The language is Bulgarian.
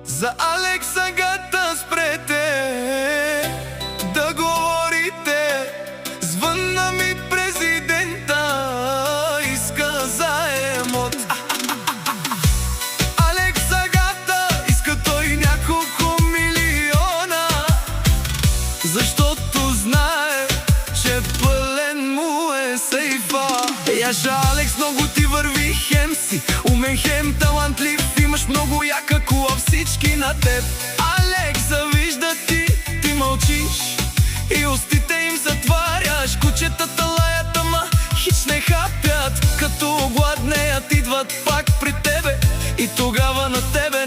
За Алекс Агата спрете да говорите. Звънна ми президента, иска заем от Алекс Агата, иска той няколко милиона, защото знае, че пълен му е сейфа. Яша Алекс, много ти върви, хем си умен, хем талантлив, имаш много яка кола, всички на теб. Алекс завижда ти мълчиш и устите им затваряш. Кучетата лаят, ама хич не хапят, като гладнеят идват пак при тебе и тогава на тебе